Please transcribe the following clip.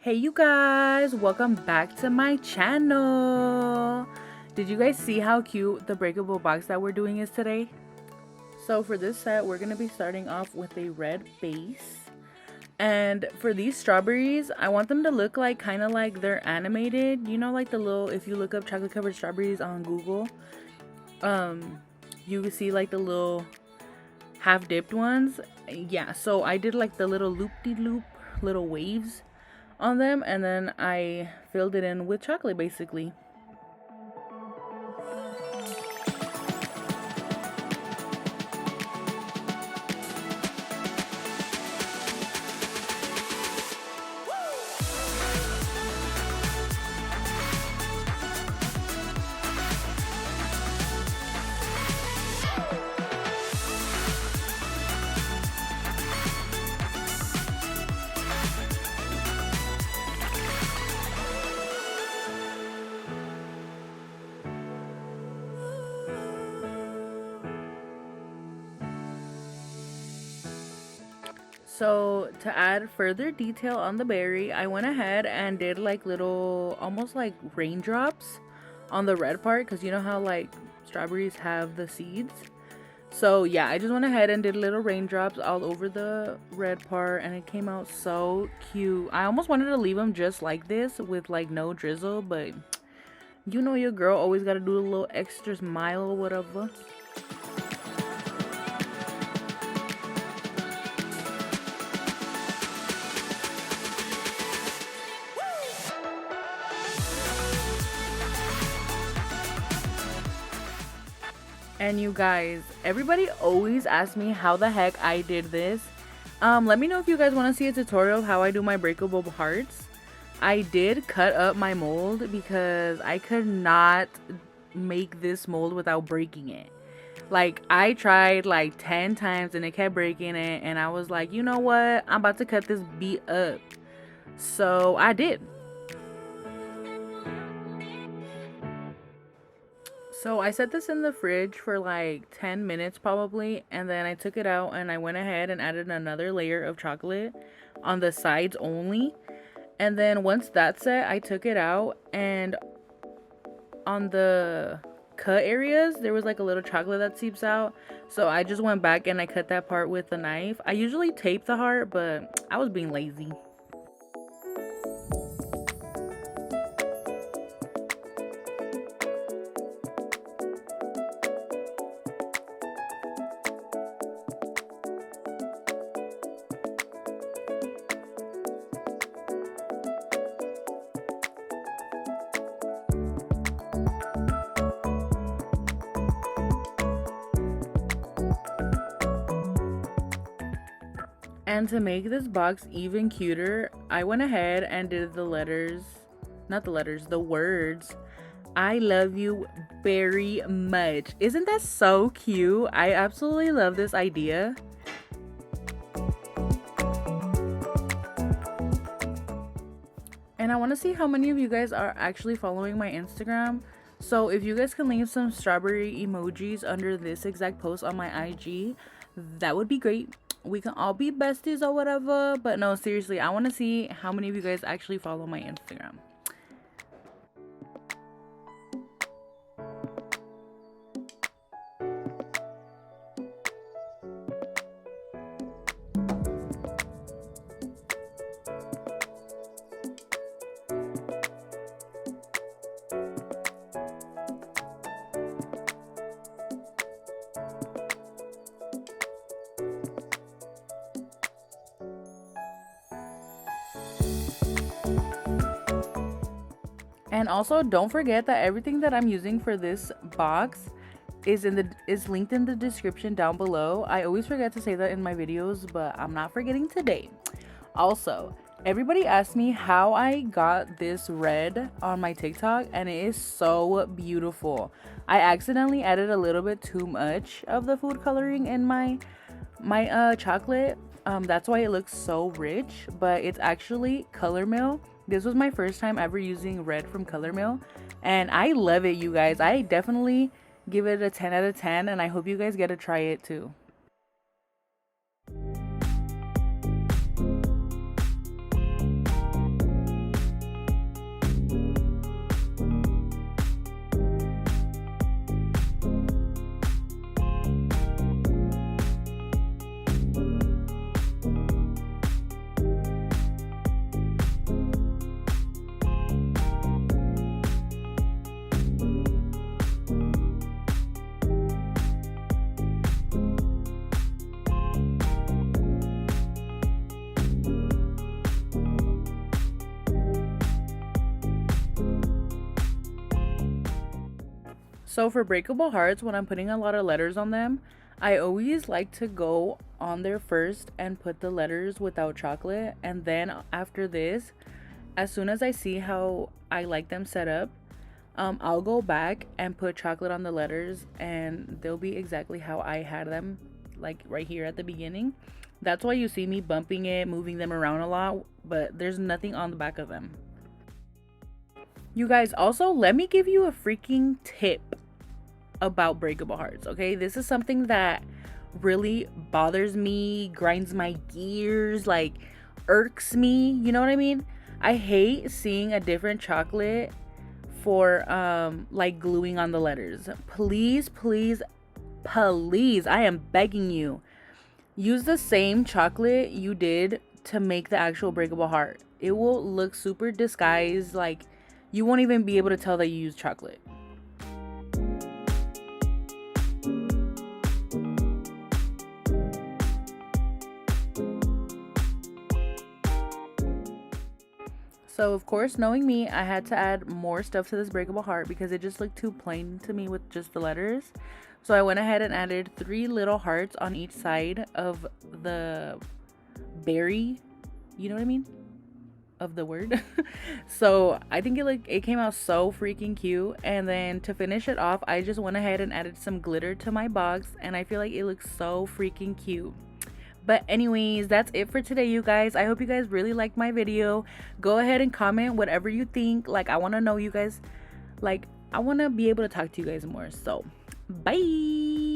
Hey you guys, welcome back to my channel. Did you guys see how cute the breakable box that we're doing is today? So for this set, we're going to be starting off with a red base. And for these strawberries, I want them to look like kind of like they're animated. You know, like the little, if you look up chocolate covered strawberries on Google, you can see like the little half dipped ones. Yeah, so I did like the little loop-de-loop little waves on them, and then I filled it in with chocolate basically. So to add further detail on the berry, I went ahead and did like little, almost like raindrops on the red part, because you know how like strawberries have the seeds. So yeah, I just went ahead and did little raindrops all over the red part, and it came out so cute. I almost wanted to leave them just like this with like no drizzle, but you know your girl always got to do a little extra smile or whatever. And you guys, everybody always asks me how the heck I did this. Let me know if you guys want to see a tutorial of how I do my breakable hearts. I did cut up my mold because I could not make this mold without breaking it. Like, I tried like 10 times and it kept breaking it, and I was like, you know what, I'm about to cut this beat up. So I did. So I set this in the fridge for like 10 minutes probably, and then I took it out and I went ahead and added another layer of chocolate on the sides only. And then once that's set, I took it out, and on the cut areas there was like a little chocolate that seeps out. So I just went back and I cut that part with a knife. I usually tape the heart, but I was being lazy. And to make this box even cuter, I went ahead and did the letters, not the letters, the words, "I love you very much." Isn't that so cute? I absolutely love this idea. And I want to see how many of you guys are actually following my Instagram. So if you guys can leave some strawberry emojis under this exact post on my IG, that would be great. We can all be besties or whatever, but no, seriously, I want to see how many of you guys actually follow my Instagram. And also, don't forget that everything that I'm using for this box is linked in the description down below. I always forget to say that in my videos, but I'm not forgetting today. Also, everybody asked me how I got this red on my TikTok, and it is so beautiful. I accidentally added a little bit too much of the food coloring in my chocolate. That's why it looks so rich, but it's actually color mill. This was my first time ever using red from Color Mill, and I love it, you guys. I definitely give it a 10 out of 10, and I hope you guys get to try it too. So for breakable hearts, when I'm putting a lot of letters on them, I always like to go on there first and put the letters without chocolate, and then after this, as soon as I see how I like them set up, I'll go back and put chocolate on the letters, and they'll be exactly how I had them, like right here at the beginning. That's why you see me bumping it, moving them around a lot, but there's nothing on the back of them. You guys, also let me give you a freaking tip about breakable hearts, okay? This is something that really bothers me, grinds my gears, like irks me, you know what I mean? I hate seeing a different chocolate for like gluing on the letters. Please, please, please, I am begging you, use the same chocolate you did to make the actual breakable heart. It will look super disguised, like you won't even be able to tell that you use chocolate. So of course, knowing me, I had to add more stuff to this breakable heart because it just looked too plain to me with just the letters. So I went ahead and added 3 little hearts on each side of the berry, you know what I mean, of the word. So I think it came out so freaking cute. And then to finish it off, I just went ahead and added some glitter to my box, and I feel like it looks so freaking cute. But anyways, that's it for today, you guys. I hope you guys really liked my video. Go ahead and comment whatever you think. Like, I want to know you guys. Like, I want to be able to talk to you guys more. So, bye.